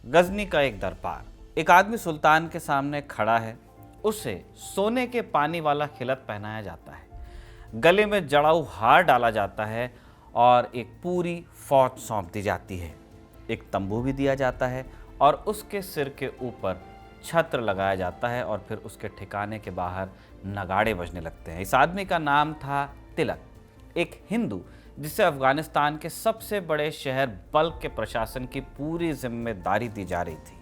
गजनी का एक दरबार। एक आदमी सुल्तान के सामने खड़ा है। उसे सोने के पानी वाला खिलत पहनाया जाता है, गले में जड़ाऊ हार डाला जाता है और एक पूरी फौज सौंप दी जाती है। एक तंबू भी दिया जाता है और उसके सिर के ऊपर छत्र लगाया जाता है और फिर उसके ठिकाने के बाहर नगाड़े बजने लगते हैं। इस आदमी का नाम था तिलक, एक हिंदू जिसे अफगानिस्तान के सबसे बड़े शहर बल्ख के प्रशासन की पूरी जिम्मेदारी दी जा रही थी।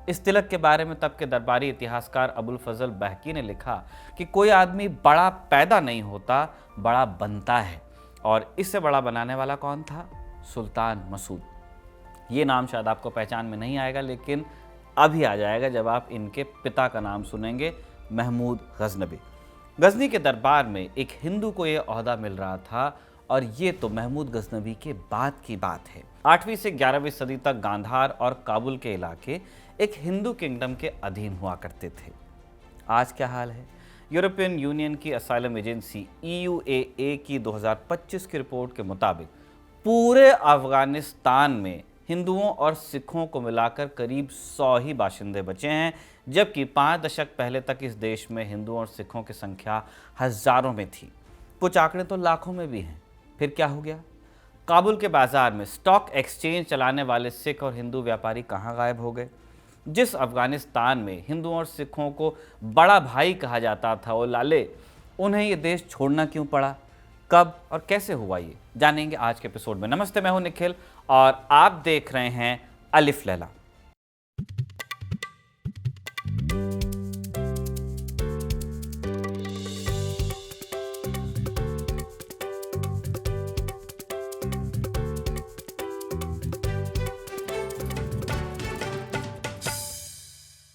इस तिलक के बारे में तब के दरबारी इतिहासकार अबुल फजल बहकी ने लिखा कि कोई आदमी बड़ा पैदा नहीं होता, बड़ा बनता है। और इससे बड़ा बनाने वाला कौन था? सुल्तान मसूद। ये नाम शायद आपको पहचान में नहीं आएगा, लेकिन अभी आ जाएगा जब आप इनके पिता का नाम सुनेंगे, महमूद गजनवी। गजनी के दरबार में एक हिंदू को यह ओहदा मिल रहा था और ये तो महमूद गजनवी के बाद की बात है। 8वीं से 11वीं सदी तक गांधार और काबुल के इलाके एक हिंदू किंगडम के अधीन हुआ करते थे। आज क्या हाल है? यूरोपियन यूनियन की असाइलम एजेंसी EUAA की 2025 की रिपोर्ट के मुताबिक पूरे अफगानिस्तान में हिंदुओं और सिखों को मिलाकर करीब 100 ही बाशिंदे बचे हैं, जबकि 5 दशक पहले तक इस देश में हिंदुओं और सिखों की संख्या हजारों में थी। कुछ आंकड़े तो लाखों में भी हैं। फिर क्या हो गया? काबुल के बाजार में स्टॉक एक्सचेंज चलाने वाले सिख और हिंदू व्यापारी कहाँ गायब हो गए? जिस अफगानिस्तान में हिंदुओं और सिखों को बड़ा भाई कहा जाता था, ओ लाले, उन्हें ये देश छोड़ना क्यों पड़ा? कब और कैसे हुआ, ये जानेंगे आज के एपिसोड में। नमस्ते, मैं हूं निखिल और आप देख रहे हैं अलिफ लैला।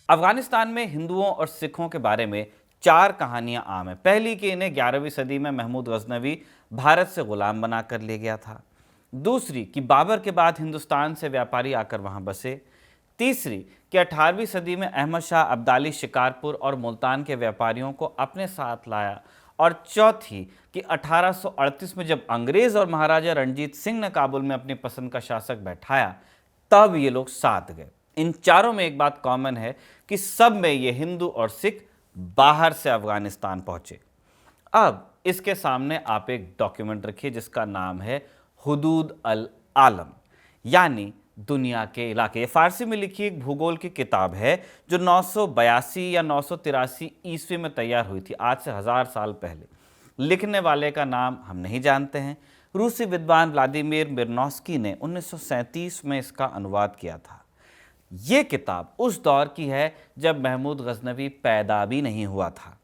अफगानिस्तान में हिंदुओं और सिखों के बारे में 4 कहानियां आम हैं। पहली कि इन्हें 11वीं सदी में महमूद गजनवी भारत से गुलाम बनाकर ले गया था। दूसरी कि बाबर के बाद हिंदुस्तान से व्यापारी आकर वहां बसे। तीसरी कि 18वीं सदी में अहमद शाह अब्दाली शिकारपुर और मुल्तान के व्यापारियों को अपने साथ लाया। और चौथी कि 1838 में जब अंग्रेज और महाराजा रणजीत सिंह ने काबुल में अपनी पसंद का शासक बैठाया, तब ये लोग साथ गए। इन चारों में एक बात कॉमन है कि सब में ये हिंदू और सिख बाहर से अफगानिस्तान पहुंचे। अब इसके सामने आप एक डॉक्यूमेंट रखिए जिसका नाम है हुदूद अल आलम, यानी दुनिया के इलाके। ये फारसी में लिखी एक भूगोल की किताब है जो 982 या 983 ईस्वी में तैयार हुई थी, आज से 1000 साल पहले। लिखने वाले का नाम हम नहीं जानते हैं। रूसी विद्वान व्लादिमीर मिर्नोस्की ने 1937 में इसका अनुवाद किया था। ये किताब उस दौर की है जब महमूद गजनवी पैदा भी नहीं हुआ था।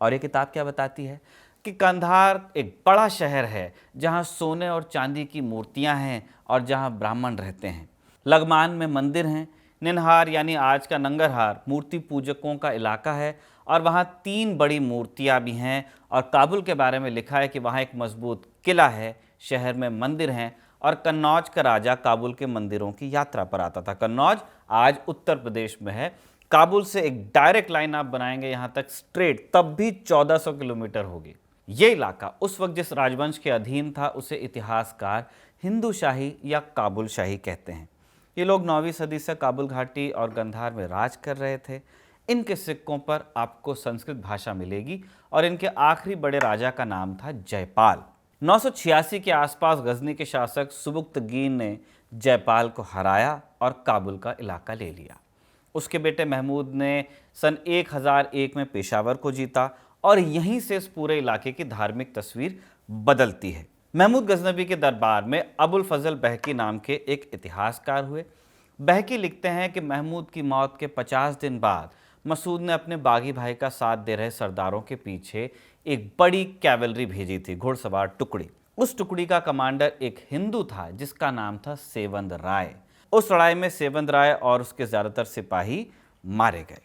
और ये किताब क्या बताती है कि कंधार एक बड़ा शहर है जहाँ सोने और चांदी की मूर्तियाँ हैं और जहाँ ब्राह्मण रहते हैं। लगमान में मंदिर हैं। निनहार यानी आज का नंगरहार मूर्ति पूजकों का इलाका है और वहाँ 3 बड़ी मूर्तियाँ भी हैं। और काबुल के बारे में लिखा है कि वहाँ एक मजबूत किला है, शहर में मंदिर हैं और कन्नौज का राजा काबुल के मंदिरों की यात्रा पर आता था। कन्नौज आज उत्तर प्रदेश में है। काबुल से एक डायरेक्ट लाइन आप बनाएंगे यहाँ तक स्ट्रेट, तब भी 1400 किलोमीटर होगी। ये इलाका उस वक्त जिस राजवंश के अधीन था उसे इतिहासकार हिंदू शाही या काबुल शाही कहते हैं। ये लोग 9वीं सदी से काबुल घाटी और गंधार में राज कर रहे थे। इनके सिक्कों पर आपको संस्कृत भाषा मिलेगी और इनके आखिरी बड़े राजा का नाम था जयपाल। 986 के आसपास गजनी के शासक सुबुक्तगीन ने जयपाल को हराया और काबुल का इलाका ले लिया। उसके बेटे महमूद ने सन 1001 में पेशावर को जीता और यहीं से इस पूरे इलाके की धार्मिक तस्वीर बदलती है। महमूद गजनवी के दरबार में अबुल फजल बहकी नाम के एक इतिहासकार हुए। बहकी लिखते हैं कि महमूद की मौत के 50 दिन बाद मसूद ने अपने बागी भाई का साथ दे रहे सरदारों के पीछे एक बड़ी कैवलरी भेजी थी, घुड़सवार टुकड़ी। उस टुकड़ी का कमांडर एक हिंदू था जिसका नाम था सेवंद राय। उस लड़ाई में सेवंद राय और उसके ज्यादातर सिपाही मारे गए।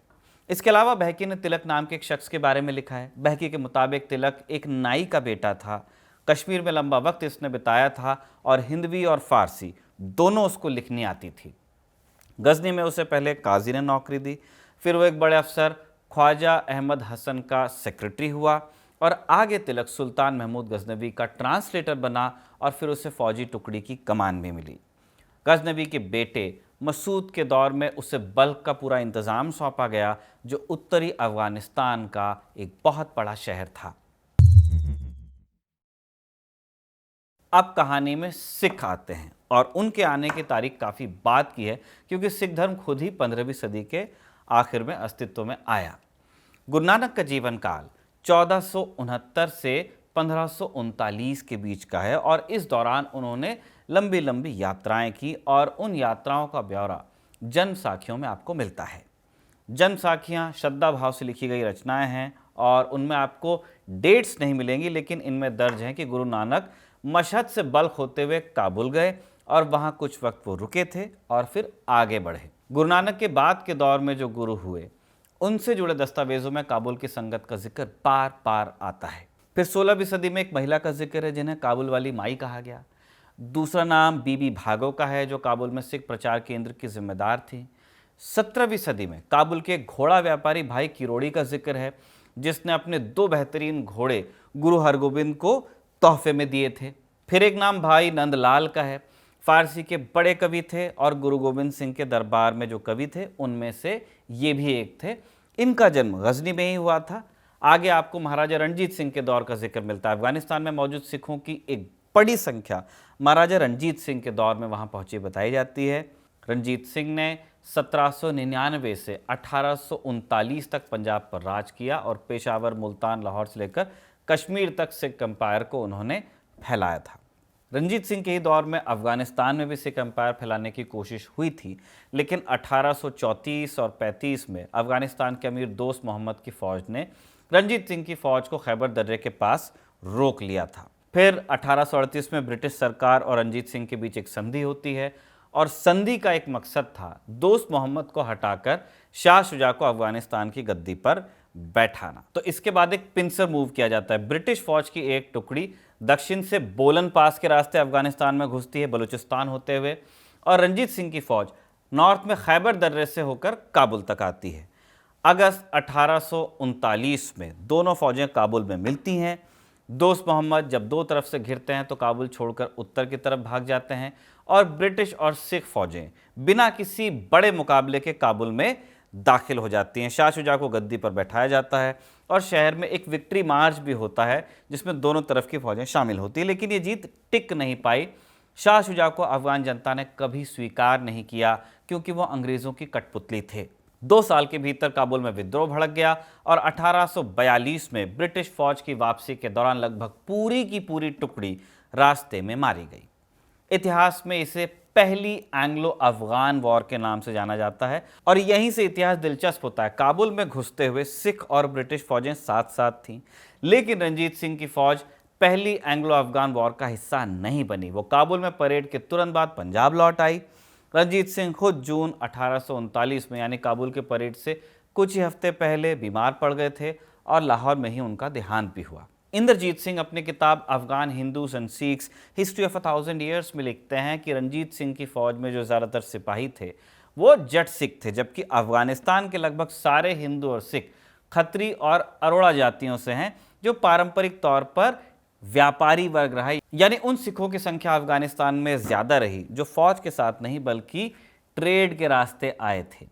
इसके अलावा बहकी ने तिलक नाम के एक शख्स के बारे में लिखा है। बहकी के मुताबिक तिलक एक नाई का बेटा था। कश्मीर में लंबा वक्त इसने बिताया था और हिंदवी और फारसी दोनों उसको लिखनी आती थी। गजनी में उसे पहले काजी ने नौकरी दी, फिर वो एक बड़े अफसर ख्वाजा अहमद हसन का सेक्रेटरी हुआ और आगे तिलक सुल्तान महमूद गजनवी का ट्रांसलेटर बना और फिर उसे फौजी टुकड़ी की कमान भी मिली। गजनवी के बेटे मसूद के दौर में उसे बल्ख का पूरा इंतज़ाम सौंपा गया, जो उत्तरी अफगानिस्तान का एक बहुत बड़ा शहर था। अब कहानी में सिख आते हैं और उनके आने की तारीख काफ़ी बाद की है, क्योंकि सिख धर्म खुद ही 15वीं सदी के आखिर में अस्तित्व में आया। गुरु नानक का जीवन काल 1469 से 1539 के बीच का है और इस दौरान उन्होंने लंबी लंबी यात्राएं की और उन यात्राओं का ब्यौरा जन्म साखियों में आपको मिलता है। जन्म साखियाँ श्रद्धा भाव से लिखी गई रचनाएं हैं और उनमें आपको डेट्स नहीं मिलेंगी, लेकिन इनमें दर्ज है कि गुरु नानक मशहद से बल्ख होते हुए काबुल गए और वहाँ कुछ वक्त वो रुके थे और फिर आगे बढ़े। गुरु नानक के बाद के दौर में जो गुरु हुए उनसे जुड़े दस्तावेजों में काबुल की संगत का जिक्र बार बार आता है। फिर 16वीं सदी में एक महिला का जिक्र है जिन्हें काबुल वाली माई कहा गया। दूसरा नाम बीबी भागो का है, जो काबुल में सिख प्रचार केंद्र की जिम्मेदार थी। 17वीं सदी में काबुल के घोड़ा व्यापारी भाई किरोड़ी का जिक्र है, जिसने अपने 2 बेहतरीन घोड़े गुरु हरगोबिंद को तोहफे में दिए थे। फिर एक नाम भाई नंदलाल का है, फारसी के बड़े कवि थे और गुरु गोबिंद सिंह के दरबार में जो कवि थे उनमें से ये भी एक थे। इनका जन्म गजनी में ही हुआ था। आगे आपको महाराजा रणजीत सिंह के दौर का जिक्र मिलता है। अफगानिस्तान में मौजूद सिखों की एक बड़ी संख्या महाराजा रणजीत सिंह के दौर में वहाँ पहुँची बताई जाती है। रणजीत सिंह ने 1799 से 1839 तक पंजाब पर राज किया और पेशावर, मुल्तान, लाहौर से लेकर कश्मीर तक सिख एम्पायर को उन्होंने फैलाया था। रंजीत सिंह के ही दौर में अफगानिस्तान में भी सिख एम्पायर फैलाने की कोशिश हुई थी, लेकिन 1834 और 35 में अफगानिस्तान के अमीर दोस्त मोहम्मद की फ़ौज ने रंजीत सिंह की फ़ौज को खैबर दर्रे के पास रोक लिया था। फिर 1838 में ब्रिटिश सरकार और रंजीत सिंह के बीच एक संधि होती है और संधि का एक मकसद था दोस्त मोहम्मद को हटाकर शाह शुजा को अफगानिस्तान की गद्दी पर बैठाना। तो इसके बाद एक पिंसर मूव किया जाता है। ब्रिटिश फौज की एक टुकड़ी दक्षिण से बोलन पास के रास्ते अफगानिस्तान में घुसती है बलूचिस्तान होते हुए, और रंजीत सिंह की फौज नॉर्थ में खैबर दर्रे से होकर काबुल तक आती है। अगस्त 1839 में दोनों फौजें काबुल में मिलती हैं। दोस्त मोहम्मद जब दो तरफ से घिरते हैं तो काबुल छोड़कर उत्तर की तरफ भाग जाते हैं और ब्रिटिश और सिख फौजें बिना किसी बड़े मुकाबले के काबुल में दाखिल हो जाती हैं। शाह शुजा को गद्दी पर बैठाया जाता है और शहर में एक विक्ट्री मार्च भी होता है जिसमें दोनों तरफ की फौजें शामिल होती हैं, लेकिन ये जीत टिक नहीं पाई। शाह शुजा को अफगान जनता ने कभी स्वीकार नहीं किया क्योंकि वो अंग्रेज़ों की कठपुतली थे। 2 साल के भीतर काबुल में विद्रोह भड़क गया और 1842 में ब्रिटिश फौज की वापसी के दौरान लगभग पूरी की पूरी टुकड़ी रास्ते में मारी गई। इतिहास में इसे पहली एंग्लो अफगान वॉर के नाम से जाना जाता है और यहीं से इतिहास दिलचस्प होता है। काबुल में घुसते हुए सिख और ब्रिटिश फौजें साथ साथ थीं, लेकिन रंजीत सिंह की फौज पहली एंग्लो अफगान वॉर का हिस्सा नहीं बनी। वो काबुल में परेड के तुरंत बाद पंजाब लौट आई। रंजीत सिंह खुद जून 1839 में यानी काबुल के परेड से कुछ ही हफ्ते पहले बीमार पड़ गए थे और लाहौर में ही उनका देहांत भी हुआ। इंद्रजीत सिंह अपनी किताब Afghan Hindus and Sikhs history of 1000 years में लिखते हैं कि रंजीत सिंह की फौज में जो ज़्यादातर सिपाही थे वो जट सिख थे, जबकि अफगानिस्तान के लगभग सारे हिंदू और सिख खत्री और अरोड़ा जातियों से हैं जो पारंपरिक तौर पर व्यापारी वर्ग रहा, यानी उन सिखों की संख्या अफगानिस्तान में ज़्यादा रही जो फौज के साथ नहीं बल्कि ट्रेड के रास्ते आए थे।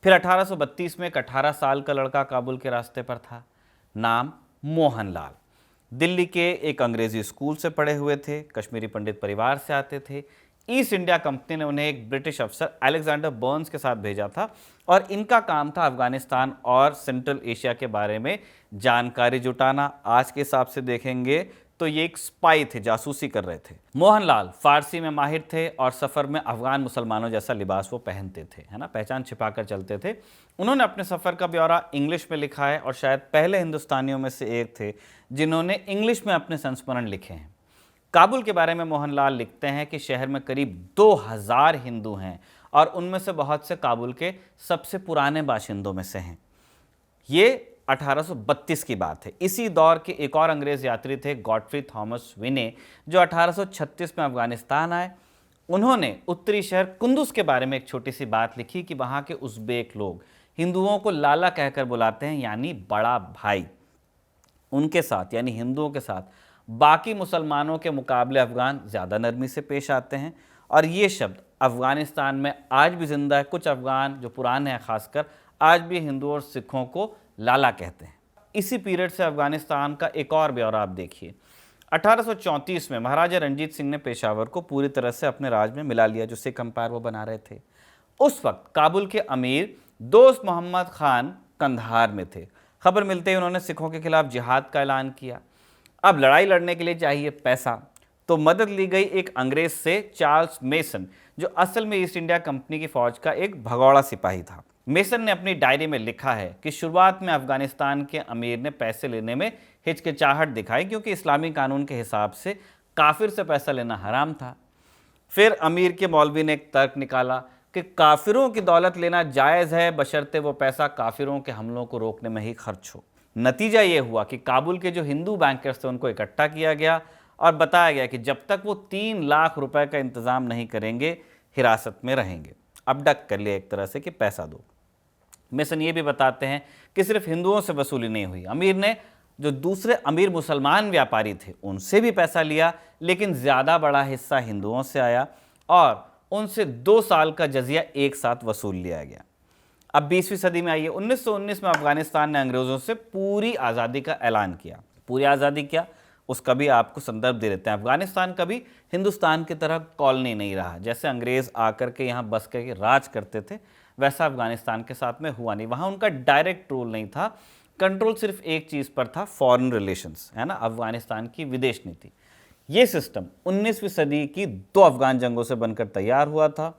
फिर 1832 में एक 18 साल का लड़का काबुल के रास्ते पर था, नाम मोहनलाल। दिल्ली के एक अंग्रेजी स्कूल से पढ़े हुए थे, कश्मीरी पंडित परिवार से आते थे। ईस्ट इंडिया कंपनी ने उन्हें एक ब्रिटिश अफसर अलेक्जेंडर बर्न्स के साथ भेजा था और इनका काम था अफगानिस्तान और सेंट्रल एशिया के बारे में जानकारी जुटाना। आज के हिसाब से देखेंगे तो ये एक स्पाई थे, जासूसी कर रहे थे। मोहनलाल फारसी में माहिर थे और सफ़र में अफगान मुसलमानों जैसा लिबास वो पहनते थे, है ना, पहचान छिपाकर चलते थे। उन्होंने अपने सफ़र का ब्यौरा इंग्लिश में लिखा है और शायद पहले हिंदुस्तानियों में से एक थे जिन्होंने इंग्लिश में अपने संस्मरण लिखे हैं। काबुल के बारे में मोहनलाल लिखते हैं कि शहर में करीब 2000 हिंदू हैं और उनमें से बहुत से काबुल के सबसे पुराने बाशिंदों में से हैं। ये 1832 की बात है। इसी दौर के एक और अंग्रेज़ यात्री थे गॉडफ्री थॉमस विने, जो 1836 में अफगानिस्तान आए। उन्होंने उत्तरी शहर कुंदुज के बारे में एक छोटी सी बात लिखी कि वहाँ के उज़्बेक लोग हिंदुओं को लाला कहकर बुलाते हैं, यानी बड़ा भाई। उनके साथ यानी हिंदुओं के साथ बाकी मुसलमानों के मुकाबले अफगान ज़्यादा नरमी से पेश आते हैं। और ये शब्द अफगानिस्तान में आज भी जिंदा है। कुछ अफगान जो पुराने हैं खासकर आज भी हिंदुओं और सिखों को लाला कहते हैं। इसी पीरियड से अफगानिस्तान का एक और ब्यौरा आप देखिए। 1834 में महाराजा रणजीत सिंह ने पेशावर को पूरी तरह से अपने राज में मिला लिया, जो सिख अंपायर वो बना रहे थे। उस वक्त काबुल के अमीर दोस्त मोहम्मद खान कंधार में थे। खबर मिलते ही उन्होंने सिखों के खिलाफ जिहाद का ऐलान किया। अब लड़ाई लड़ने के लिए चाहिए पैसा, तो मदद ली गई एक अंग्रेज से, चार्ल्स मेसन, जो असल में ईस्ट इंडिया कंपनी की फौज का एक भगौड़ा सिपाही था। मेसन ने अपनी डायरी में लिखा है कि शुरुआत में अफगानिस्तान के अमीर ने पैसे लेने में हिचकिचाहट दिखाई, क्योंकि इस्लामी कानून के हिसाब से काफिर से पैसा लेना हराम था। फिर अमीर के मौलवी ने एक तर्क निकाला कि काफिरों की दौलत लेना जायज़ है, बशर्ते वो पैसा काफिरों के हमलों को रोकने में ही खर्च हो। नतीजा ये हुआ कि काबुल के जो हिंदू बैंकर्स थे उनको इकट्ठा किया गया और बताया गया कि जब तक वो 3 लाख रुपए का इंतजाम नहीं करेंगे हिरासत में रहेंगे। अबडक्ट कर लिया एक तरह से कि पैसा दो। मेसन ये भी बताते हैं कि सिर्फ हिंदुओं से वसूली नहीं हुई, अमीर ने जो दूसरे अमीर मुसलमान व्यापारी थे उनसे भी पैसा लिया, लेकिन ज़्यादा बड़ा हिस्सा हिंदुओं से आया और उनसे 2 साल का जजिया एक साथ वसूल लिया गया। अब 20वीं सदी में आइए। 1919 में अफगानिस्तान ने अंग्रेज़ों से पूरी आज़ादी का ऐलान किया। पूरी आज़ादी क्या, उसका भी आपको संदर्भ दे देते हैं। अफगानिस्तान कभी हिंदुस्तान की तरह कॉलोनी नहीं रहा। जैसे अंग्रेज़ आकर के यहाँ बस करके राज करते थे, वैसा अफगानिस्तान के साथ में हुआ नहीं। वहाँ उनका डायरेक्ट रूल नहीं था, कंट्रोल सिर्फ एक चीज़ पर था, फॉरेन रिलेशंस, है ना, अफगानिस्तान की विदेश नीति। ये सिस्टम 19वीं सदी की 2 अफगान जंगों से बनकर तैयार हुआ था।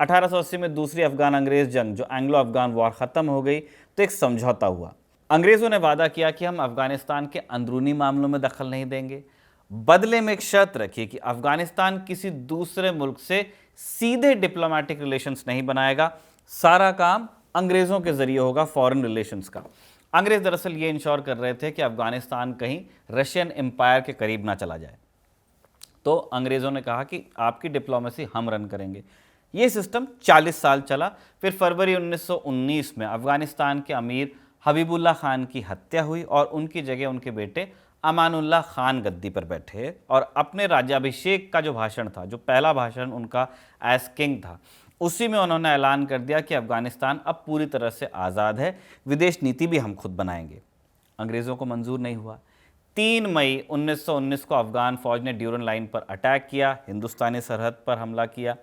1880 में दूसरी अफगान अंग्रेज़ जंग, जो एंग्लो अफगान वॉर ख़त्म हो गई, तो एक समझौता हुआ। अंग्रेज़ों ने वादा किया कि हम अफगानिस्तान के अंदरूनी मामलों में दखल नहीं देंगे, बदले में एक शर्त रखी कि अफगानिस्तान किसी दूसरे मुल्क से सीधे डिप्लोमेटिक रिलेशंस नहीं बनाएगा, सारा काम अंग्रेज़ों के जरिए होगा, फॉरेन रिलेशंस का। अंग्रेज़ दरअसल ये इंश्योर कर रहे थे कि अफगानिस्तान कहीं रशियन एम्पायर के करीब ना चला जाए। तो अंग्रेज़ों ने कहा कि आपकी डिप्लोमेसी हम रन करेंगे। ये सिस्टम 40 साल चला। फिर फरवरी 1919 में अफगानिस्तान के अमीर हबीबुल्लाह खान की हत्या हुई और उनकी जगह उनके बेटे अमानुल्लाह खान गद्दी पर बैठे और अपने राज्याभिषेक का जो भाषण था, जो पहला भाषण उनका एज किंग था, उसी में उन्होंने ऐलान कर दिया कि अफगानिस्तान अब पूरी तरह से आज़ाद है, विदेश नीति भी हम खुद बनाएंगे। अंग्रेज़ों को मंजूर नहीं हुआ। 3 मई 1919 को अफगान फौज ने ड्यूरन लाइन पर अटैक किया, हिंदुस्तानी सरहद पर हमला किया।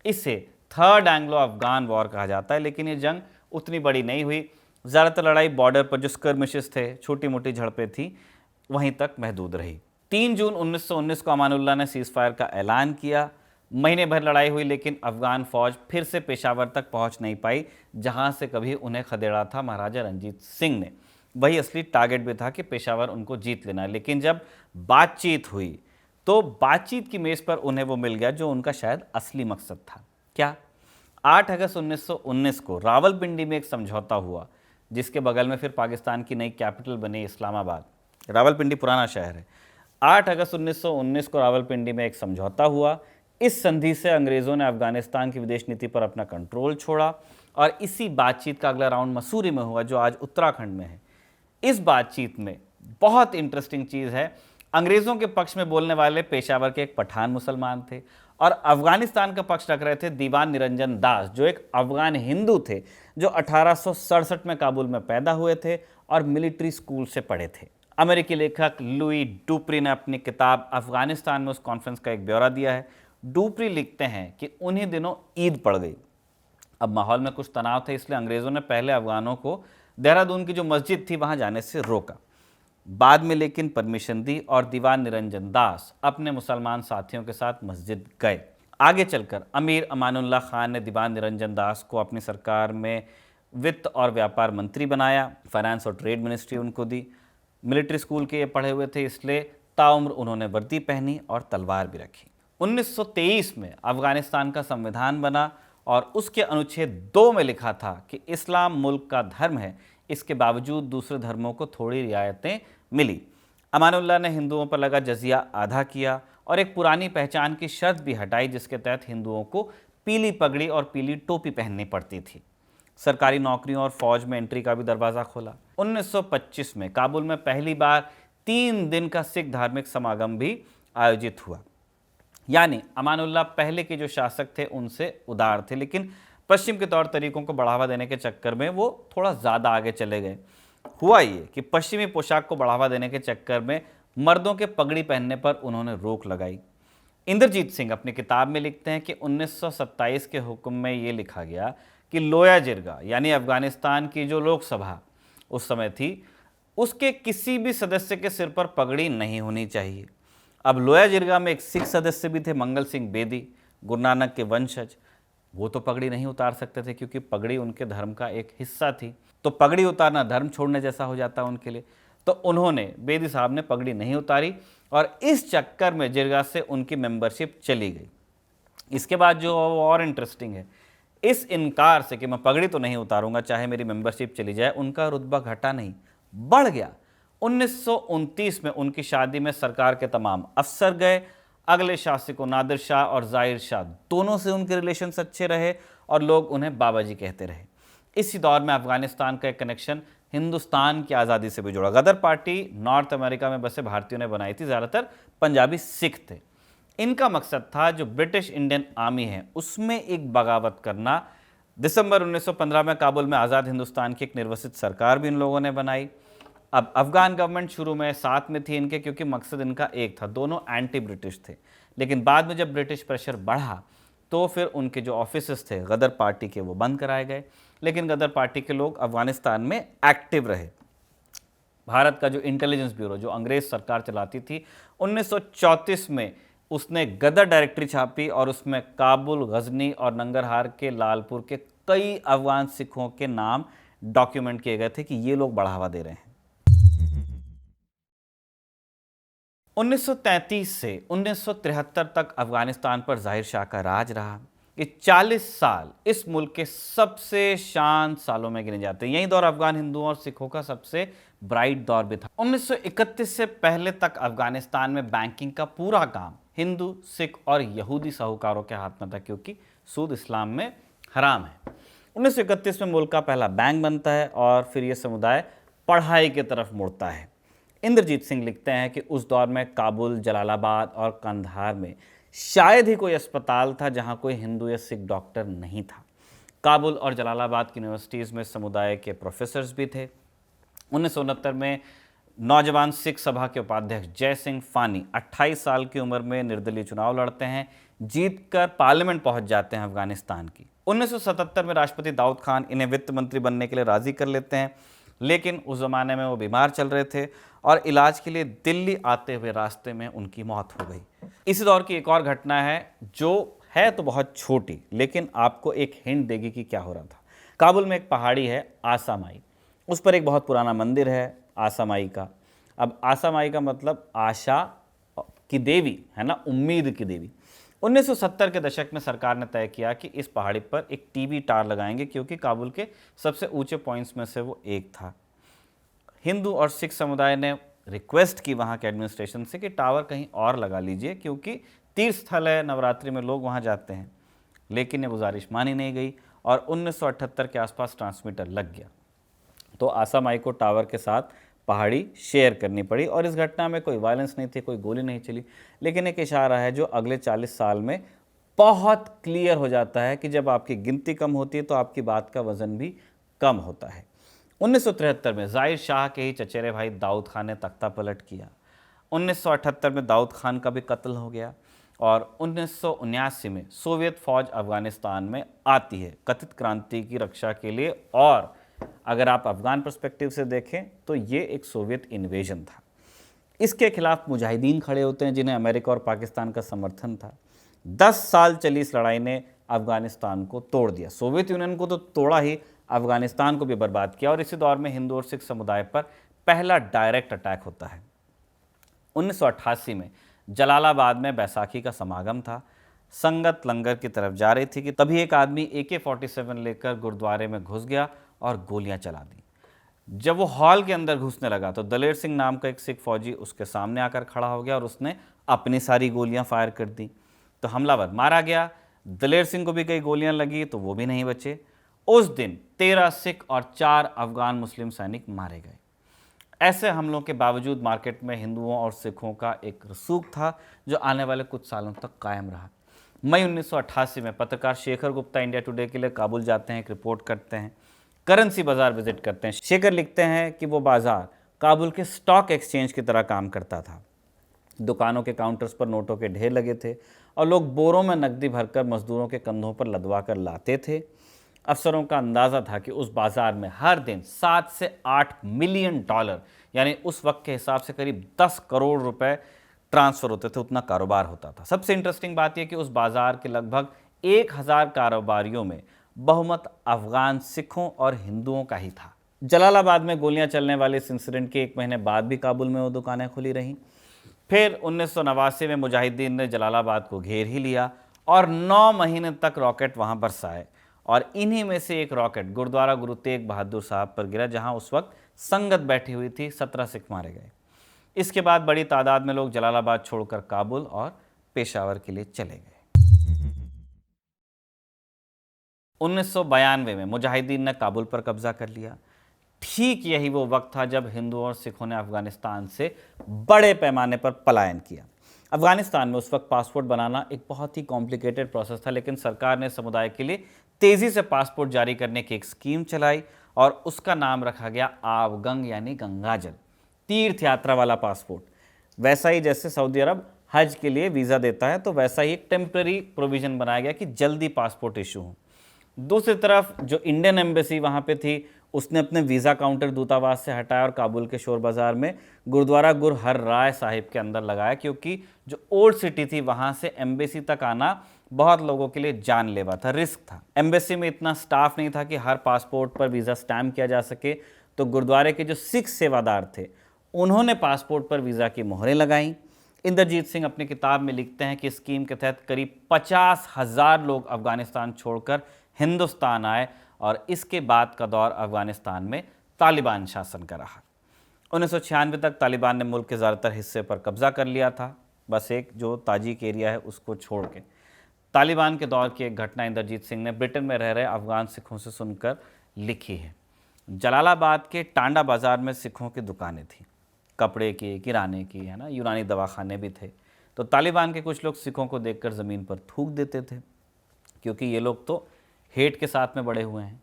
इसे थर्ड एंग्लो अफगान वॉर कहा जाता है, लेकिन ये जंग उतनी बड़ी नहीं हुई। ज़्यादातर लड़ाई बॉर्डर पर जो स्कर्मिशेस थे, छोटी मोटी झड़पें थी, वहीं तक महदूद रही। 3 जून 1919 को अमानुल्लाह ने सीज़ फायर का ऐलान किया। महीने भर लड़ाई हुई, लेकिन अफगान फौज फिर से पेशावर तक पहुंच नहीं पाई, जहां से कभी उन्हें खदेड़ा था महाराजा रणजीत सिंह ने। वही असली टारगेट भी था कि पेशावर उनको जीत लेना। लेकिन जब बातचीत हुई तो बातचीत की मेज़ पर उन्हें वो मिल गया जो उनका शायद असली मकसद था। क्या? 8 अगस्त 1919 को रावलपिंडी में एक समझौता हुआ, जिसके बगल में फिर पाकिस्तान की नई कैपिटल बनी इस्लामाबाद। रावलपिंडी पुराना शहर है। 8 अगस्त 1919 को रावलपिंडी में एक समझौता हुआ। इस संधि से अंग्रेज़ों ने अफगानिस्तान की विदेश नीति पर अपना कंट्रोल छोड़ा और इसी बातचीत का अगला राउंड मसूरी में हुआ, जो आज उत्तराखंड में है। इस बातचीत में बहुत इंटरेस्टिंग चीज़ है, अंग्रेज़ों के पक्ष में बोलने वाले पेशावर के एक पठान मुसलमान थे और अफगानिस्तान का पक्ष रख रहे थे दीवान निरंजन दास, जो एक अफगान हिंदू थे, जो 1867 में काबुल में पैदा हुए थे और मिलिट्री स्कूल से पढ़े थे। अमेरिकी लेखक लुई डुप्री ने अपनी किताब अफगानिस्तान में उस कॉन्फ्रेंस का एक ब्यौरा दिया है। डुप्री लिखते हैं कि उन्हीं दिनों ईद पड़ गई। अब माहौल में कुछ तनाव था, इसलिए अंग्रेज़ों ने पहले अफगानों को देहरादून की जो मस्जिद थी वहाँ जाने से रोका। बाद में लेकिन परमिशन दी और दीवान निरंजन दास अपने मुसलमान साथियों के साथ मस्जिद गए। आगे चलकर अमीर अमानुल्लाह खान ने दीवान निरंजन दास को अपनी सरकार में वित्त और व्यापार मंत्री बनाया। फाइनेंस और ट्रेड मिनिस्ट्री उनको दी। मिलिट्री स्कूल के ये पढ़े हुए थे, इसलिए ताउम्र उन्होंने वर्दी पहनी और तलवार भी रखी। 1923 में अफगानिस्तान का संविधान बना और उसके अनुच्छेद 2 में लिखा था कि इस्लाम मुल्क का धर्म है, इसके बावजूद दूसरे धर्मों को थोड़ी रियायतें मिली। अमानुल्लाह ने हिंदुओं पर लगा जजिया आधा किया और एक पुरानी पहचान की शर्त भी हटाई, जिसके तहत हिंदुओं को पीली पगड़ी और पीली टोपी पहननी पड़ती थी। सरकारी नौकरियों और फौज में एंट्री का भी दरवाज़ा खोला। 1925 में काबुल में पहली बार 3 दिन का सिख धार्मिक समागम भी आयोजित हुआ। यानी अमानुल्लाह पहले के जो शासक थे उनसे उदार थे, लेकिन पश्चिम के तौर तरीकों को बढ़ावा देने के चक्कर में वो थोड़ा ज़्यादा आगे चले गए। हुआ ये कि पश्चिमी पोशाक को बढ़ावा देने के चक्कर में मर्दों के पगड़ी पहनने पर उन्होंने रोक लगाई। इंद्रजीत सिंह अपनी किताब में लिखते हैं कि 1927 के हुक्म में ये लिखा गया कि लोया जिरगा यानी अफगानिस्तान की जो लोकसभा उस समय थी, उसके किसी भी सदस्य के सिर पर पगड़ी नहीं होनी चाहिए। अब लोया जिरगा में एक सिख सदस्य भी थे, मंगल सिंह बेदी, गुरु नानक के वंशज। वो तो पगड़ी नहीं उतार सकते थे क्योंकि पगड़ी उनके धर्म का एक हिस्सा थी, तो पगड़ी उतारना धर्म छोड़ने जैसा हो जाता उनके लिए। तो उन्होंने, बेदी साहब ने पगड़ी नहीं उतारी और इस चक्कर में जिरगा से उनकी मेंबरशिप चली गई। इसके बाद जो और इंटरेस्टिंग है, इस इनकार से कि मैं पगड़ी तो नहीं उतारूंगा चाहे मेरी मेंबरशिप चली जाए, उनका रुतबा घटा नहीं, बढ़ गया। 1929 में उनकी शादी में सरकार के तमाम अफसर गए। अगले शासकों नादिर शाह और जाहिर शाह दोनों से उनके रिलेशंस अच्छे रहे और लोग उन्हें बाबा जी कहते रहे। इसी दौर में अफगानिस्तान का एक कनेक्शन हिंदुस्तान की आज़ादी से भी जुड़ा। गदर पार्टी नॉर्थ अमेरिका में बसे भारतीयों ने बनाई थी, ज़्यादातर पंजाबी सिख थे। इनका मकसद था जो ब्रिटिश इंडियन आर्मी है उसमें एक बगावत करना। दिसंबर 1915 में काबुल में आज़ाद हिंदुस्तान की एक निर्वासित सरकार भी इन लोगों ने बनाई। अब अफगान गवर्नमेंट शुरू में साथ में थी इनके, क्योंकि मकसद इनका एक था, दोनों एंटी ब्रिटिश थे। लेकिन बाद में जब ब्रिटिश प्रेशर बढ़ा तो फिर उनके जो ऑफिसेस थे गदर पार्टी के वो बंद कराए गए। लेकिन गदर पार्टी के लोग अफगानिस्तान में एक्टिव रहे। भारत का जो इंटेलिजेंस ब्यूरो जो अंग्रेज सरकार चलाती थी, 1934 में उसने गदर डायरेक्टरी छापी और उसमें काबुल, गजनी और नंगरहार के लालपुर के कई अफगान सिखों के नाम डॉक्यूमेंट किए गए थे कि ये लोग बढ़ावा दे रहे हैं। 1933 से 1973 तक अफगानिस्तान पर जाहिर शाह का राज रहा। ये 40 साल इस मुल्क के सबसे शांत सालों में गिने जाते हैं। यही दौर अफगान हिंदुओं और सिखों का सबसे ब्राइट दौर भी था। 1931 से पहले तक अफगानिस्तान में बैंकिंग का पूरा काम हिंदू, सिख और यहूदी साहूकारों के हाथ में था, क्योंकि सूद इस्लाम में हराम है। 1931 में मुल्क का पहला बैंक बनता है और फिर यह समुदाय पढ़ाई की तरफ मुड़ता है। इंद्रजीत सिंह लिखते हैं कि उस दौर में काबुल, जलालाबाद और कंधार में शायद ही कोई अस्पताल था जहां कोई हिंदू या सिख डॉक्टर नहीं था। काबुल और जलालाबाद की यूनिवर्सिटीज़ में समुदाय के प्रोफेसर्स भी थे। 1969 में नौजवान सिख सभा के उपाध्यक्ष जय सिंह फानी 28 साल की उम्र में निर्दलीय चुनाव लड़ते हैं, जीतकर पार्लियामेंट पहुंच जाते हैं अफगानिस्तान की। 1977 में राष्ट्रपति दाऊद खान इन्हें वित्त मंत्री बनने के लिए राजी कर लेते हैं, लेकिन उस ज़माने में वो बीमार चल रहे थे और इलाज के लिए दिल्ली आते हुए रास्ते में उनकी मौत हो गई। इसी दौर की एक और घटना है जो है तो बहुत छोटी, लेकिन आपको एक हिंट देगी कि क्या हो रहा था। काबुल में एक पहाड़ी है आसा माई, उस पर एक बहुत पुराना मंदिर है आसा माई का। अब आसा माई का मतलब आशा की देवी है ना, उम्मीद की देवी। 1970 के दशक में सरकार ने तय किया कि इस पहाड़ी पर एक टीवी टावर लगाएंगे, क्योंकि काबुल के सबसे ऊंचे पॉइंट्स में से वो एक था। हिंदू और सिख समुदाय ने रिक्वेस्ट की वहाँ के एडमिनिस्ट्रेशन से कि टावर कहीं और लगा लीजिए, क्योंकि तीर्थ स्थल है, नवरात्रि में लोग वहाँ जाते हैं। लेकिन ये गुजारिश मानी नहीं गई और 1978 के आसपास ट्रांसमीटर लग गया, तो आसा माई को टावर के साथ पहाड़ी शेयर करनी पड़ी। और इस घटना में कोई वायलेंस नहीं थी, कोई गोली नहीं चली, लेकिन एक इशारा है जो अगले 40 साल में बहुत क्लियर हो जाता है कि जब आपकी गिनती कम होती है तो आपकी बात का वजन भी कम होता है। 1973 में जाहिर शाह के ही चचेरे भाई दाऊद खान ने तख्ता पलट किया। 1978 में दाऊद खान का भी कत्ल हो गया और 1979 में सोवियत फौज अफगानिस्तान में आती है कथित क्रांति की रक्षा के लिए। और अगर आप अफगान पर्सपेक्टिव से देखें तो ये एक सोवियत इन्वेजन था। इसके खिलाफ मुजाहिदीन खड़े होते हैं जिन्हें अमेरिका और पाकिस्तान का समर्थन था। 10 साल चली इस लड़ाई ने अफगानिस्तान को तोड़ दिया। सोवियत यूनियन को तो तोड़ा ही, अफगानिस्तान को भी बर्बाद किया। और इसी दौर में हिंदू और सिख समुदाय पर पहला डायरेक्ट अटैक होता है। 1988 में जलालाबाद में बैसाखी का समागम था। संगत लंगर की तरफ जा रही थी कि तभी एक आदमी AK-47 लेकर गुरुद्वारे में घुस गया और गोलियां चला दी। जब वो हॉल के अंदर घुसने लगा तो दलेर सिंह नाम का एक सिख फौजी उसके सामने आकर खड़ा हो गया और उसने अपनी सारी गोलियां फायर कर दी, तो हमलावर मारा गया। दलेर सिंह को भी कई गोलियां लगी तो वो भी नहीं बचे। उस दिन 13 सिख और 4 अफगान मुस्लिम सैनिक मारे गए। ऐसे हमलों के बावजूद मार्केट में हिंदुओं और सिखों का एक रसूख था जो आने वाले कुछ सालों तक कायम रहा। मई 1988 में पत्रकार शेखर गुप्ता इंडिया टुडे के लिए काबुल जाते हैं, एक रिपोर्ट करते हैं, करेंसी बाजार विजिट करते हैं। शेखर लिखते हैं कि वो बाजार काबुल के स्टॉक एक्सचेंज की तरह काम करता था। दुकानों के काउंटर्स पर नोटों के ढेर लगे थे और लोग बोरों में नकदी भरकर मजदूरों के कंधों पर लदवा कर लाते थे। अफसरों का अंदाज़ा था कि उस बाजार में हर दिन 7 से 8 मिलियन डॉलर यानी उस वक्त के हिसाब से करीब 10 करोड़ रुपए ट्रांसफ़र होते थे, उतना कारोबार होता था। सबसे इंटरेस्टिंग बात यह कि उस बाजार के लगभग 1000 कारोबारियों में बहुमत अफगान सिखों और हिंदुओं का ही था। जलालाबाद में गोलियां चलने वाले इस इंसिडेंट के 1 महीने बाद भी काबुल में वो दुकानें खुली रहीं। फिर 1989 में मुजाहिदीन ने जलालाबाद को घेर ही लिया और 9 महीने तक रॉकेट वहां बरसाए और इन्हीं में से एक रॉकेट गुरुद्वारा गुरु तेग बहादुर साहब पर गिरा, जहां उस वक्त संगत बैठी हुई थी। 17 सिख मारे गए। इसके बाद बड़ी तादाद में लोग जलालाबाद छोड़कर काबुल और पेशावर के लिए चले गए। 1992 में मुजाहिदीन ने काबुल पर कब्जा कर लिया। ठीक यही वो वक्त था जब हिंदुओं और सिखों ने अफगानिस्तान से बड़े पैमाने पर पलायन किया। अफगानिस्तान में उस वक्त पासपोर्ट बनाना एक बहुत ही कॉम्प्लिकेटेड प्रोसेस था, लेकिन सरकार ने समुदाय के लिए तेज़ी से पासपोर्ट जारी करने की एक स्कीम चलाई और उसका नाम रखा गया आवगंग यानी गंगाजल, तीर्थ यात्रा वाला पासपोर्ट। वैसा ही जैसे सऊदी अरब हज के लिए वीज़ा देता है, तो वैसा ही एक टेम्प्रेरी प्रोविज़न बनाया गया कि जल्दी पासपोर्ट इशू हो। दूसरी तरफ जो इंडियन एम्बेसी वहाँ पे थी, उसने अपने वीज़ा काउंटर दूतावास से हटाया और काबुल के शोर बाज़ार में गुरुद्वारा गुर हर राय साहिब के अंदर लगाया, क्योंकि जो ओल्ड सिटी थी वहाँ से एम्बेसी तक आना बहुत लोगों के लिए जानलेवा था, रिस्क था। एम्बेसी में इतना स्टाफ नहीं था कि हर पासपोर्ट पर वीज़ा स्टैम्प किया जा सके, तो गुरुद्वारे के जो सिख सेवादार थे उन्होंने पासपोर्ट पर वीज़ा की मोहरें लगाईं। इंद्रजीत सिंह अपनी किताब में लिखते हैं कि स्कीम के तहत करीब 50,000 लोग अफगानिस्तान छोड़कर हिंदुस्तान आए और इसके बाद का दौर अफगानिस्तान में तालिबान शासन का रहा। 1996 तक तालिबान ने मुल्क के ज़्यादातर हिस्से पर कब्जा कर लिया था, बस एक जो ताजिक एरिया है उसको छोड़ के। तालिबान के दौर की एक घटना इंद्रजीत सिंह ने ब्रिटेन में रह रहे अफगान सिखों से सुनकर लिखी है। जलालाबाद के टांडा बाज़ार में सिखों की दुकानें थीं, कपड़े की, किराने की, है ना, यूनानी दवाखाने भी थे। तो तालिबान के कुछ लोग सिखों को देखकर ज़मीन पर थूक देते थे, क्योंकि ये लोग तो हेट के साथ में बड़े हुए हैं।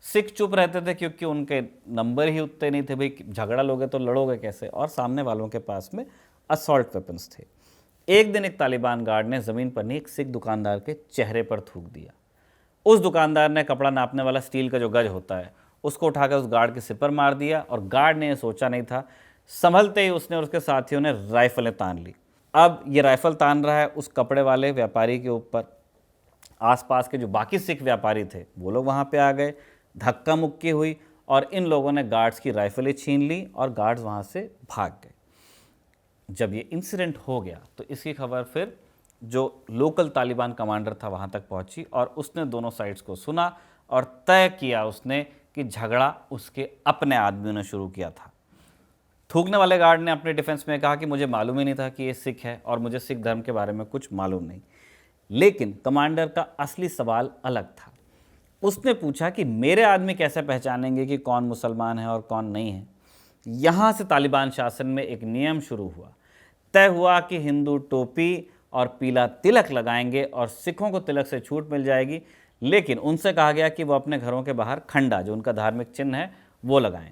सिख चुप रहते थे क्योंकि उनके नंबर ही उतने नहीं थे, भाई झगड़ा लोगे तो लड़ोगे कैसे, और सामने वालों के पास में असॉल्ट वेपन्स थे। एक दिन एक तालिबान गार्ड ने ज़मीन पर नहीं एक सिख दुकानदार के चेहरे पर थूक दिया। उस दुकानदार ने कपड़ा नापने वाला स्टील का जो गज होता है उसको उठाकर उस गार्ड के सिर पर मार दिया और गार्ड ने यह सोचा नहीं था, संभलते ही उसने और उसके साथियों ने राइफलें तान ली। अब ये राइफल तान रहा है उस कपड़े वाले व्यापारी के ऊपर। आसपास के जो बाकी सिख व्यापारी थे वो लोग वहाँ पे आ गए, धक्का मुक्की हुई और इन लोगों ने गार्ड्स की राइफलें छीन ली और गार्ड्स वहाँ से भाग गए। जब ये इंसिडेंट हो गया तो इसकी खबर फिर जो लोकल तालिबान कमांडर था वहाँ तक पहुँची और उसने दोनों साइड्स को सुना और तय किया उसने कि झगड़ा उसके अपने आदमियों ने शुरू किया था। थूकने वाले गार्ड ने अपने डिफेंस में कहा कि मुझे मालूम ही नहीं था कि ये सिख है और मुझे सिख धर्म के बारे में कुछ मालूम नहीं। लेकिन कमांडर का असली सवाल अलग था। उसने पूछा कि मेरे आदमी कैसे पहचानेंगे कि कौन मुसलमान है और कौन नहीं है। यहाँ से तालिबान शासन में एक नियम शुरू हुआ। तय हुआ कि हिंदू टोपी और पीला तिलक लगाएंगे और सिखों को तिलक से छूट मिल जाएगी, लेकिन उनसे कहा गया कि वो अपने घरों के बाहर खंडा, जो उनका धार्मिक चिन्ह है, वो लगाएं।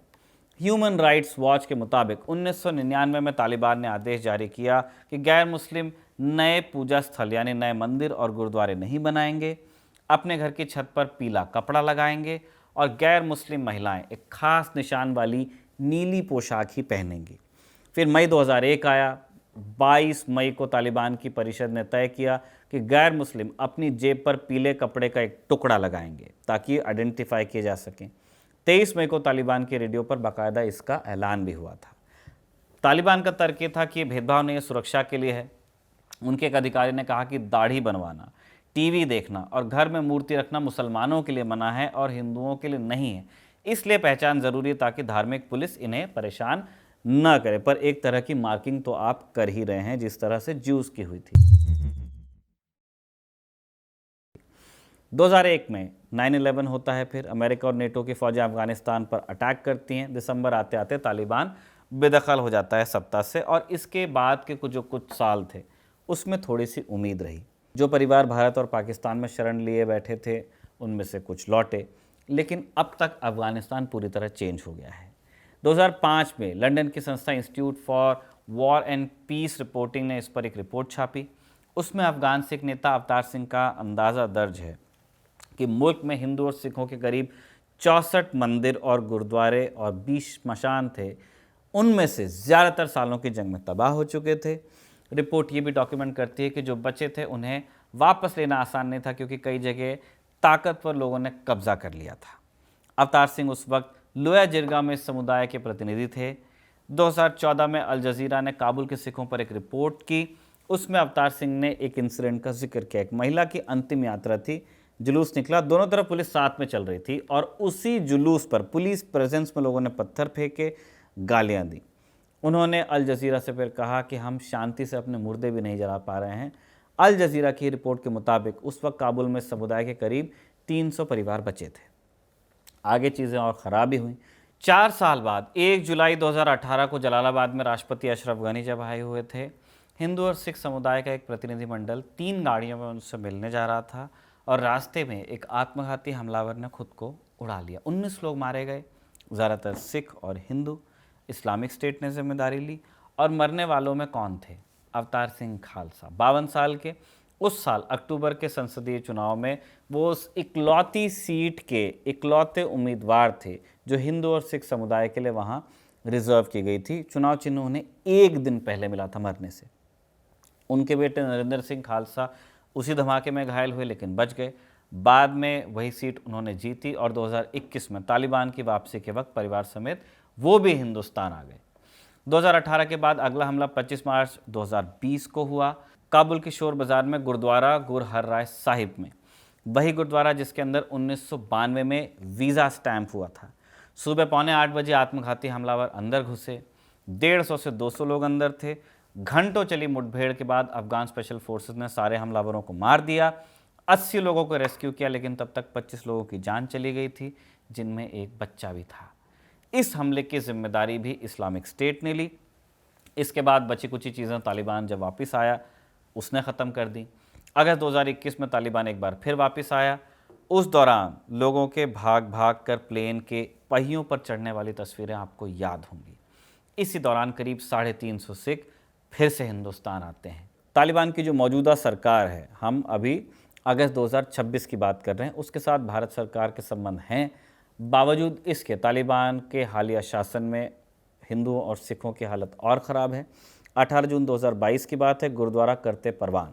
ह्यूमन राइट्स वॉच के मुताबिक 1999 में तालिबान ने आदेश जारी किया कि गैर मुस्लिम नए पूजा स्थल यानी नए मंदिर और गुरुद्वारे नहीं बनाएंगे, अपने घर की छत पर पीला कपड़ा लगाएंगे और गैर मुस्लिम महिलाएं एक खास निशान वाली नीली पोशाक ही पहनेंगी। फिर मई 2001 आया। 22 मई को तालिबान की परिषद ने तय किया कि गैर मुस्लिम अपनी जेब पर पीले कपड़े का एक टुकड़ा लगाएंगे ताकि आइडेंटिफाई किए जा सकें। 23 मई को तालिबान के रेडियो पर बाकायदा इसका ऐलान भी हुआ था। तालिबान का तर्क ये था कि ये भेदभाव नहीं है, सुरक्षा के लिए है। उनके एक अधिकारी ने कहा कि दाढ़ी बनवाना, टीवी देखना और घर में मूर्ति रखना मुसलमानों के लिए मना है और हिंदुओं के लिए नहीं है, इसलिए पहचान ज़रूरी है ताकि धार्मिक पुलिस इन्हें परेशान न करे। पर एक तरह की मार्किंग तो आप कर ही रहे हैं जिस तरह से ज्यूज़ की हुई थी। 2001 में 9/11 होता है। फिर अमेरिका और नेटो की फौजें अफगानिस्तान पर अटैक करती हैं। दिसंबर आते आते तालिबान बेदखल हो जाता है सत्ता से, और इसके बाद के कुछ साल थे उसमें थोड़ी सी उम्मीद रही। जो परिवार भारत और पाकिस्तान में शरण लिए बैठे थे उनमें से कुछ लौटे, लेकिन अब तक अफगानिस्तान पूरी तरह चेंज हो गया है। 2005 में लंदन की संस्था institute for war and peace reporting ने इस पर एक रिपोर्ट छापी। उसमें अफगान सिख नेता अवतार सिंह का अंदाज़ा दर्ज है कि मुल्क में हिंदू और सिखों के करीब 64 मंदिर और गुरुद्वारे और 20 श्मशान थे। उनमें से ज़्यादातर सालों की जंग में तबाह हो चुके थे। रिपोर्ट ये भी डॉक्यूमेंट करती है कि जो बचे थे उन्हें वापस लेना आसान नहीं था, क्योंकि कई जगह ताकतवर लोगों ने कब्जा कर लिया था। अवतार सिंह उस वक्त लोया जिरगा में इस समुदाय के प्रतिनिधि थे। 2014 में अल जजीरा ने काबुल के सिखों पर एक रिपोर्ट की। उसमें अवतार सिंह ने एक इंसिडेंट का जिक्र किया। एक महिला की अंतिम यात्रा थी, जुलूस निकला, दोनों तरफ पुलिस साथ में चल रही थी, और उसी जुलूस पर पुलिस प्रेजेंस में लोगों ने पत्थर फेंके, गालियां दी। उन्होंने अल जजीरा से फिर कहा कि हम शांति से अपने मुर्दे भी नहीं जला पा रहे हैं। अल जजीरा की रिपोर्ट के मुताबिक उस वक्त काबुल में समुदाय के करीब 300 परिवार बचे थे। आगे चीज़ें और ख़राब भी हुई। 4 साल बाद 1 जुलाई 2018 को जलालाबाद में राष्ट्रपति अशरफ गनी जब आए हुए थे, हिंदू और सिख समुदाय का एक प्रतिनिधिमंडल 3 गाड़ियों में उनसे मिलने जा रहा था, और रास्ते में एक आत्मघाती हमलावर ने खुद को उड़ा लिया। 19 लोग मारे गए, ज़्यादातर सिख और हिंदू। इस्लामिक स्टेट ने जिम्मेदारी ली, और मरने वालों में कौन थे? अवतार सिंह खालसा, 52 साल के। उस साल अक्टूबर के संसदीय चुनाव में वो उस इकलौती सीट के इकलौते उम्मीदवार थे जो हिंदू और सिख समुदाय के लिए वहाँ रिजर्व की गई थी। चुनाव चिन्ह उन्हें 1 दिन पहले मिला था मरने से। उनके बेटे नरेंद्र सिंह खालसा उसी धमाके में घायल हुए, लेकिन बच गए। बाद में वही सीट उन्होंने जीती, और 2021 में तालिबान की वापसी के वक्त परिवार समेत वो भी हिंदुस्तान आ गए। 2018 के बाद अगला हमला 25 मार्च 2020 को हुआ, काबुल के शोर बाजार में गुरुद्वारा गुर हर राय साहिब में। वही गुरुद्वारा जिसके अंदर 1992 में वीज़ा स्टैंप हुआ था। सुबह 7:45 बजे आत्मघाती हमलावर अंदर घुसे। 150 से 200 लोग अंदर थे। घंटों चली मुठभेड़ के बाद अफगान स्पेशल फोर्सेस ने सारे हमलावरों को मार दिया। 80 लोगों को रेस्क्यू किया, लेकिन तब तक 25 लोगों की जान चली गई थी, जिनमें एक बच्चा भी था। इस हमले की जिम्मेदारी भी इस्लामिक स्टेट ने ली। इसके बाद बची कुछ चीज़ें तालिबान जब वापस आया उसने ख़त्म कर दी। अगस्त 2021 में तालिबान एक बार फिर वापस आया। उस दौरान लोगों के भाग भाग कर प्लेन के पहियों पर चढ़ने वाली तस्वीरें आपको याद होंगी। इसी दौरान करीब 350 सिख फिर से हिंदुस्तान आते हैं। तालिबान की जो मौजूदा सरकार है, हम अभी अगस्त 2026 की बात कर रहे हैं, उसके साथ भारत सरकार के संबंध हैं। बावजूद इसके तालिबान के हालिया शासन में हिंदुओं और सिखों की हालत और ख़राब है। 18 जून 2022 की बात है, गुरुद्वारा करते परवान।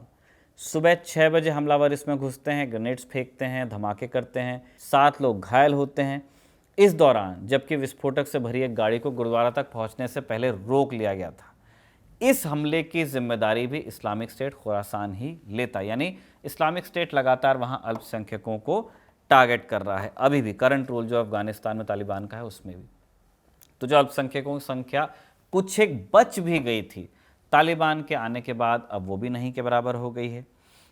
सुबह 6 बजे हमलावर इसमें घुसते हैं, ग्रेनेड्स फेंकते हैं, धमाके करते हैं, 7 लोग घायल होते हैं। इस दौरान जबकि विस्फोटक से भरी एक गाड़ी को गुरुद्वारा तक पहुंचने से पहले रोक लिया गया था। इस हमले की जिम्मेदारी भी इस्लामिक स्टेट खुरासान ही लेता, यानी इस्लामिक स्टेट लगातार वहां अल्पसंख्यकों को टारगेट कर रहा है। अभी भी करंट रूल जो अफगानिस्तान में तालिबान का है उसमें भी। तो जो अल्पसंख्यकों की संख्या कुछ एक बच भी गई थी, तालिबान के आने के बाद अब वो भी नहीं के बराबर हो गई है।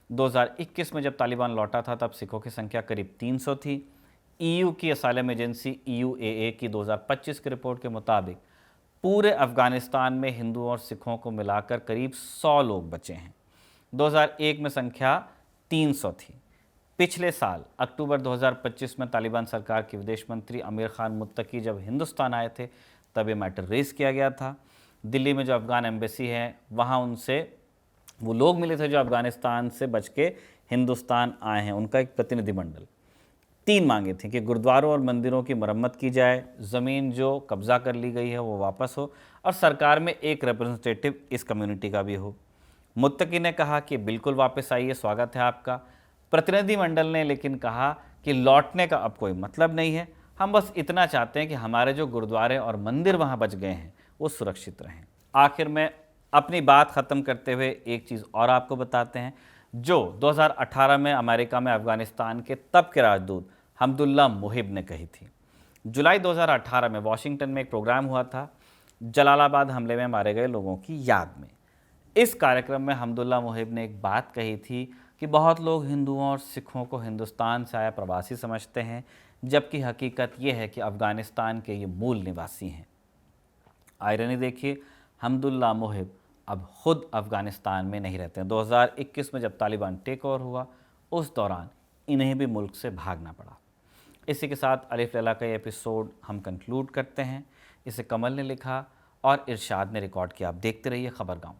2021 में जब तालिबान लौटा था तब सिखों की संख्या करीब 300 थी। ईयू की असाइलम एजेंसी EUAA की 2025 की रिपोर्ट के मुताबिक पूरे अफगानिस्तान में हिंदुओं और सिखों को मिलाकर करीब 100 लोग बचे हैं। 2001 में संख्या 300 थी। पिछले साल अक्टूबर 2025 में तालिबान सरकार के विदेश मंत्री आमिर खान मुत्तकी जब हिंदुस्तान आए थे तब ये मैटर रेज किया गया था। दिल्ली में जो अफगान एम्बेसी है वहाँ उनसे वो लोग मिले थे जो अफगानिस्तान से बच के हिंदुस्तान आए हैं, उनका एक प्रतिनिधिमंडल। 3 मांगे थी कि गुरुद्वारों और मंदिरों की मरम्मत की जाए, ज़मीन जो कब्ज़ा कर ली गई है वो वापस हो, और सरकार में एक रिप्रेजेंटेटिव इस कम्युनिटी का भी हो। मुत्तकी ने कहा कि बिल्कुल वापस आइए, स्वागत है आपका। प्रतिनिधिमंडल ने लेकिन कहा कि लौटने का अब कोई मतलब नहीं है, हम बस इतना चाहते हैं कि हमारे जो गुरुद्वारे और मंदिर वहाँ बच गए हैं वो सुरक्षित रहें। आखिर में अपनी बात ख़त्म करते हुए एक चीज़ और आपको बताते हैं जो 2018 में अमेरिका में अफ़गानिस्तान के तब के राजदूत हमदुल्ला मोहिब ने कही थी। जुलाई 2018 में वॉशिंगटन में एक प्रोग्राम हुआ था जलालाबाद हमले में मारे गए लोगों की याद में। इस कार्यक्रम में हमदुल्ला मोहिब ने एक बात कही थी कि बहुत लोग हिंदुओं और सिखों को हिंदुस्तान से आया प्रवासी समझते हैं, जबकि हकीकत ये है कि अफ़गानिस्तान के ये मूल निवासी हैं। आयरनी देखिए, हमदुल्ला मोहिब अब खुद अफ़गानिस्तान में नहीं रहते हैं। 2021 में जब तालिबान टेक ओवर हुआ, उस दौरान इन्हें भी मुल्क से भागना पड़ा। इसी के साथ अलिफ लैला का ये एपिसोड हम कंक्लूड करते हैं। इसे कमल ने लिखा और इरशाद ने रिकॉर्ड किया। आप देखते रहिए खबरगांव।